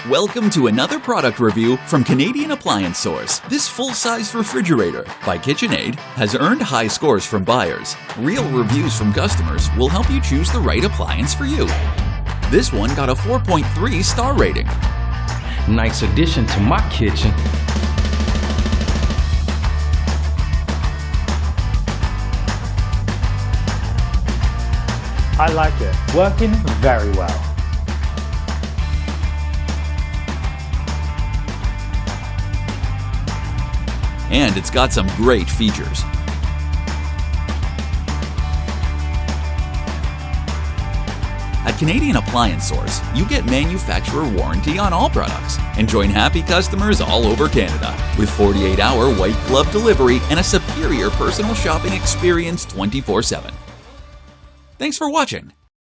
Welcome to another product review from Canadian Appliance Source. This full-size refrigerator by KitchenAid has earned high scores from buyers. Real reviews from customers will help you choose the right appliance for you. This one got a 4.3 star rating. Nice addition to my kitchen. I like it. Working very well. And it's got some great features. At Canadian Appliance Source, you get manufacturer warranty on all products and join happy customers all over Canada with 48-hour white glove delivery and a superior personal shopping experience 24/7. Thanks for watching.